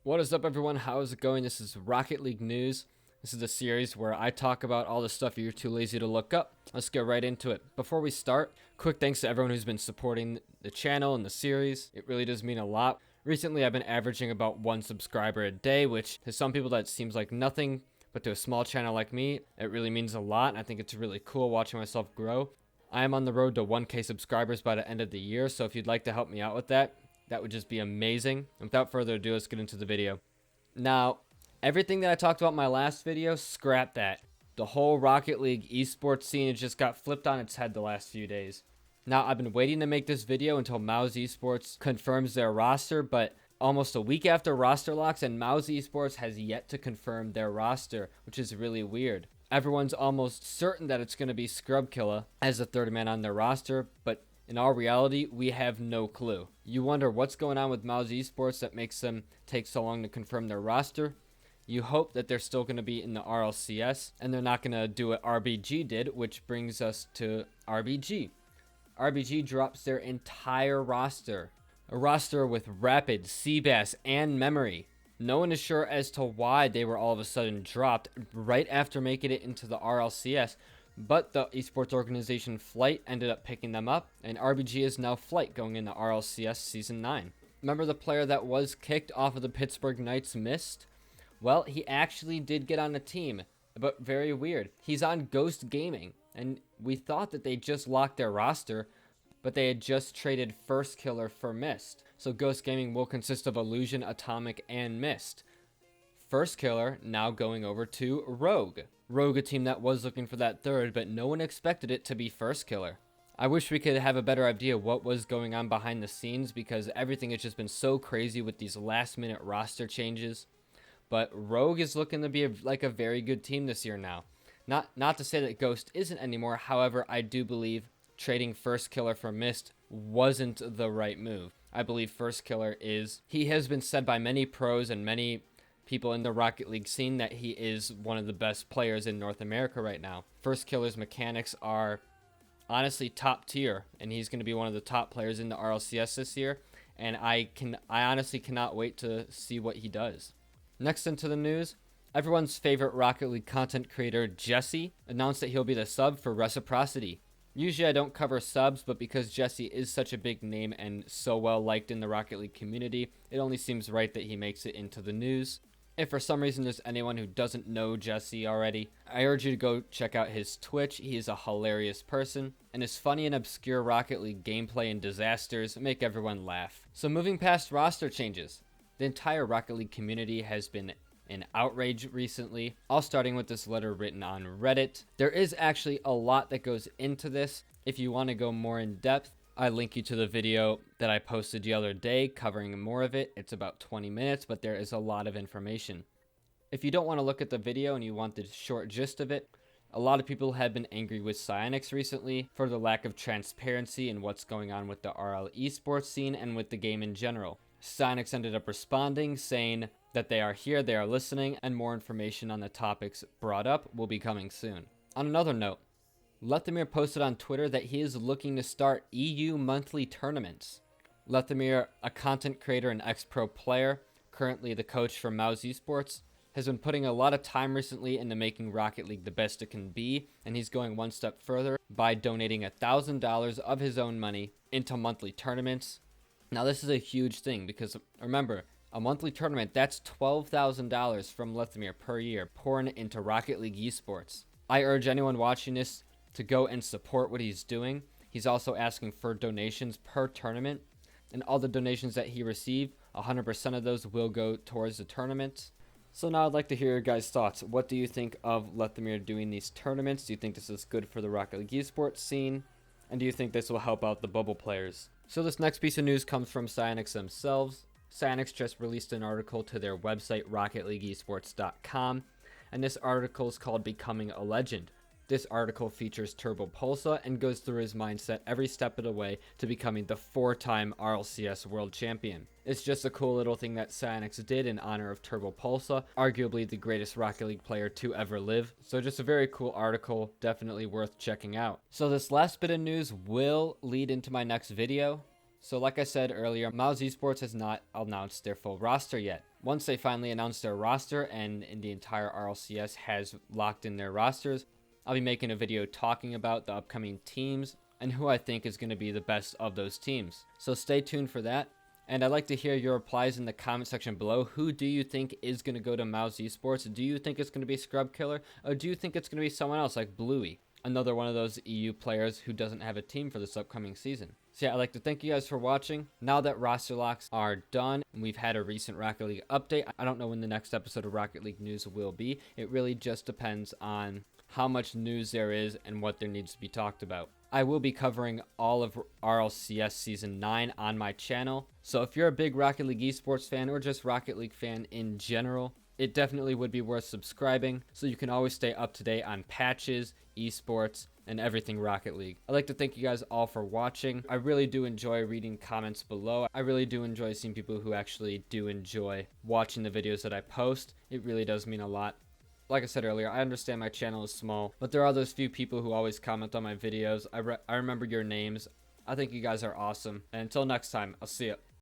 What is up, everyone? How's it going? This is Rocket League News. This is a series where I talk about all the stuff you're too lazy to look up. Let's get right into it. Before we start, quick thanks to everyone who's been supporting the channel and the series. It really does mean a lot. Recently, I've been averaging about 1 subscriber a day, which to some people that seems like nothing, but to a small channel like me, it really means a lot. And I think it's really cool watching myself grow. I am on the road to 1K subscribers by the end of the year, so if you'd like to help me out with that, that would just be amazing. And without further ado, let's get into the video. Now, everything that I talked about in my last video, scrap that. The whole Rocket League esports scene has just got flipped on its head the last few days. Now, I've been waiting to make this video until Mouse Esports confirms their roster, but almost a week after roster locks, and Mouse Esports has yet to confirm their roster, which is really weird. Everyone's almost certain that it's going to be Scrubkilla as the third man on their roster, but in all reality, we have no clue. You wonder what's going on with Mouse Esports that makes them take so long to confirm their roster. You hope that they're still going to be in the RLCS, and they're not going to do what RBG did, which brings us to RBG. RBG drops their entire roster. A roster with Rapid, Seabass, and Memory. No one is sure as to why they were all of a sudden dropped right after making it into the RLCS, but the esports organization Flight ended up picking them up, and RBG is now Flight going into RLCS Season 9. Remember the player that was kicked off of the Pittsburgh Knights Mist? Well, he actually did get on the team, but very weird. He's on Ghost Gaming, and we thought that they just locked their roster, but they had just traded Firstkiller for Mist. So Ghost Gaming will consist of Illusion, Atomic, and Mist. Firstkiller now going over to Rogue. Rogue, a team that was looking for that third, but no one expected it to be Firstkiller. I wish we could have a better idea what was going on behind the scenes, because everything has just been so crazy with these last minute roster changes. But Rogue is looking to be like a very good team this year now. Not to say that Ghost isn't anymore, however, I do believe trading Firstkiller for Mist wasn't the right move. I believe Firstkiller he has been said by many pros and many people in the Rocket League scene that he is one of the best players in North America right now. Firstkiller's mechanics are honestly top tier, and he's going to be one of the top players in the RLCS this year, and I honestly cannot wait to see what he does. Next into the news, everyone's favorite Rocket League content creator Jesse announced that he'll be the sub for Reciprocity. Usually I don't cover subs, but because Jesse is such a big name and so well liked in the Rocket League community, it only seems right that he makes it into the news. If for some reason there's anyone who doesn't know Jesse already, I urge you to go check out his Twitch. He is a hilarious person, and his funny and obscure Rocket League gameplay and disasters make everyone laugh. So moving past roster changes, the entire Rocket League community has been in outrage recently, all starting with this letter written on Reddit. There is actually a lot that goes into this. If you want to go more in depth, I link you to the video that I posted the other day covering more of it. It's about 20 minutes, but there is a lot of information. If you don't want to look at the video and you want the short gist of it, a lot of people have been angry with Psyonix recently for the lack of transparency in what's going on with the RL esports scene and with the game in general. Psyonix ended up responding, saying that they are here, they are listening, and more information on the topics brought up will be coming soon. On another note, Lethamyr posted on Twitter that he is looking to start EU monthly tournaments. Lethamyr, a content creator and ex-pro player, currently the coach for Mouse Esports, has been putting a lot of time recently into making Rocket League the best it can be, and he's going one step further by donating $1,000 of his own money into monthly tournaments. Now this is a huge thing, because remember, a monthly tournament, that's $12,000 from Lethamyr per year pouring into Rocket League esports. I urge anyone watching this to go and support what he's doing. He's also asking for donations per tournament, and all the donations that he received, 100% of those will go towards the tournament. So now I'd like to hear your guys' thoughts. What do you think of Lethamyr doing these tournaments? Do you think this is good for the Rocket League esports scene? And do you think this will help out the bubble players? So this next piece of news comes from Psyonix themselves. Psyonix just released an article to their website, rocketleagueesports.com, and this article is called Becoming a Legend. This article features Turbo Pulsa and goes through his mindset every step of the way to becoming the 4-time RLCS World Champion. It's just a cool little thing that Psyonix did in honor of Turbo Pulsa, arguably the greatest Rocket League player to ever live. So just a very cool article, definitely worth checking out. So this last bit of news will lead into my next video. So like I said earlier, Miles Esports has not announced their full roster yet. Once they finally announce their roster and the entire RLCS has locked in their rosters, I'll be making a video talking about the upcoming teams and who I think is going to be the best of those teams. So stay tuned for that. And I'd like to hear your replies in the comment section below. Who do you think is going to go to Miles Esports? Do you think it's going to be Scrubkilla, or do you think it's going to be someone else like Bluey, another one of those EU players who doesn't have a team for this upcoming season? So yeah, I'd like to thank you guys for watching. Now that roster locks are done and we've had a recent Rocket League update, I don't know when the next episode of Rocket League news will be. It really just depends on how much news there is and what there needs to be talked about. I will be covering all of RLCS Season 9 on my channel. So if you're a big Rocket League esports fan or just Rocket League fan in general, it definitely would be worth subscribing so you can always stay up to date on patches, esports, and everything Rocket League. I'd like to thank you guys all for watching. I really do enjoy reading comments below. I really do enjoy seeing people who actually do enjoy watching the videos that I post. It really does mean a lot. Like I said earlier, I understand my channel is small, but there are those few people who always comment on my videos. I remember your names. I think you guys are awesome. And until next time, I'll see ya.